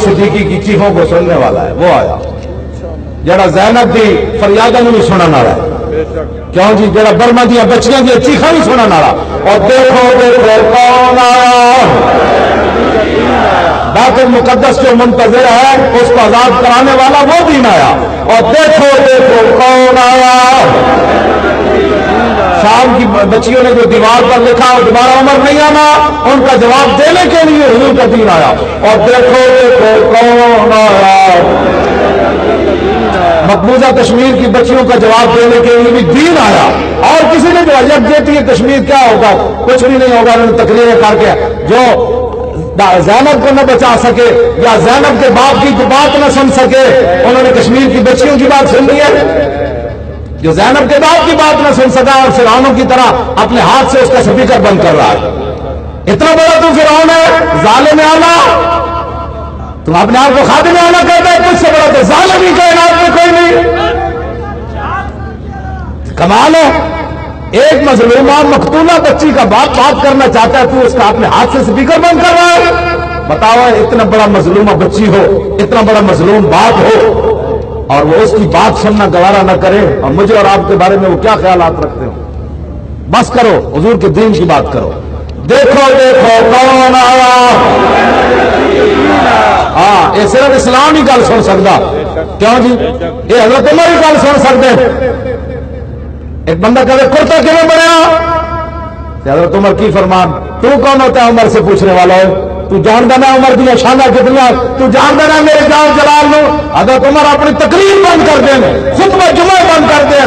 صدیقی کی چیخوں کو سننے والا ہے، وہ آیا جڑا زینب دی فریاداں بھی سنن والا ہے، کیوں جی جڑا برما دیا بچیاں دی چیخاں بھی سنن والا۔ اور دیکھو دیکھو کون آیا، بیت المقدس جو منتظر ہے اس کو آزاد کرانے والا وہ دین آیا۔ اور دیکھو دیکھو کون آیا، شام کی بچیوں نے جو دیوار پر لکھا دوبارہ عمر نہیں آنا، ان کا جواب دینے کے لیے حضور کا دین آیا۔ اور دیکھو دیکھو کون آیا، مقبوضہ کشمیر کی بچیوں کا جواب دینے کے لیے بھی دین آیا۔ اور کسی نے جو یکجہتی کشمیر کیا ہوگا، کچھ بھی نہیں ہوگا، انہوں نے تقریریں کر کے جو زینب کو نہ بچا سکے یا زینب کے باپ کی بات نہ سن سکے، انہوں نے کشمیر کی بچیوں کی بات سن لی ہے۔ جو زینب کے باپ کی بات نہ سن سکا اور فرعونوں کی طرح اپنے ہاتھ سے اس کا اسپیکر بند کر رہا ہے، اتنا بڑا تو فرعون ہے، ظالم اعلیٰ، تم اپنے آپ کو خادم اعلیٰ کہتا ہے، کچھ سے بڑا تو ظالم ہی کائنات میں کوئی نہیں۔ کمال ہے، ایک مظلومہ مقتولہ بچی کا باپ بات کرنا چاہتا ہے، تو اس کا اپنے ہاتھ سے اسپیکر بند کر رہا ہے۔ بتاؤ اتنا بڑا مظلومہ بچی ہو، اتنا بڑا مظلوم باپ ہو اور وہ اس کی بات سننا گوارا نہ کرے، اور مجھے اور آپ کے بارے میں وہ کیا خیالات رکھتے ہو؟ بس کرو، حضور کے دین کی بات کرو۔ دیکھو دیکھو کون آیا، ہاں یہ صرف اسلام ہی گل سن سکتا، کیوں جی یہ حضرت عمر ہی گل سن سکتے۔ ایک بندہ کہتے کرتا کیوں بنیا، حضرت عمر کی فرمان، تو کون ہوتا ہے عمر سے پوچھنے والا ہے، تو جانتا نا عمر دیا شانہ کتنی، تو جانتا نا میرے جان جلال نو۔ حضرت عمر اپنی تقریر بند کر دیں، خطبہ جمعہ بند کر دیں،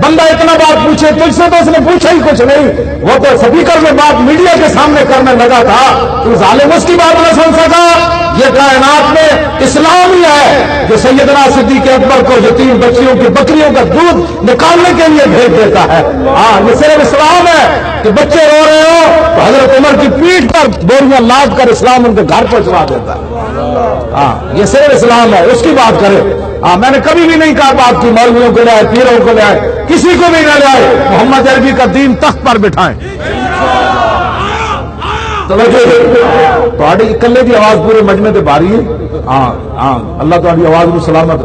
بندہ اتنا بات پوچھے تجھ سے تو اس نے پوچھا ہی کچھ نہیں، وہ تو اسپیکر میں بات میڈیا کے سامنے کرنے لگا تھا، تو ظالم اس کی بات نہ سن سکا۔ یہ کائنات میں اسلام ہی ہے جو سیدنا صدیق اکبر کو یتیم بچیوں کی بکریوں کا دودھ نکالنے کے لیے بھیج دیتا ہے۔ ہاں یہ صرف اسلام ہے کہ بچے رو رہے ہو تو حضرت عمر کی پیٹھ پر بوریاں لاد کر اسلام ان کے گھر پہنچوا دیتا ہے۔ ہاں یہ صرف اسلام ہے، اس کی بات کرے۔ ہاں میں نے کبھی بھی نہیں کہا بات کی مولویوں کو لے آئے، پیروں کو لے آئے، کسی کو بھی نہ لے آئے، محمد عربی کا دین تخت پر بٹھائیں۔ تو کلے کی آواز پورے مجمع تے باری ہے۔ ہاں ہاں اللہ تاری آواز کو سلامت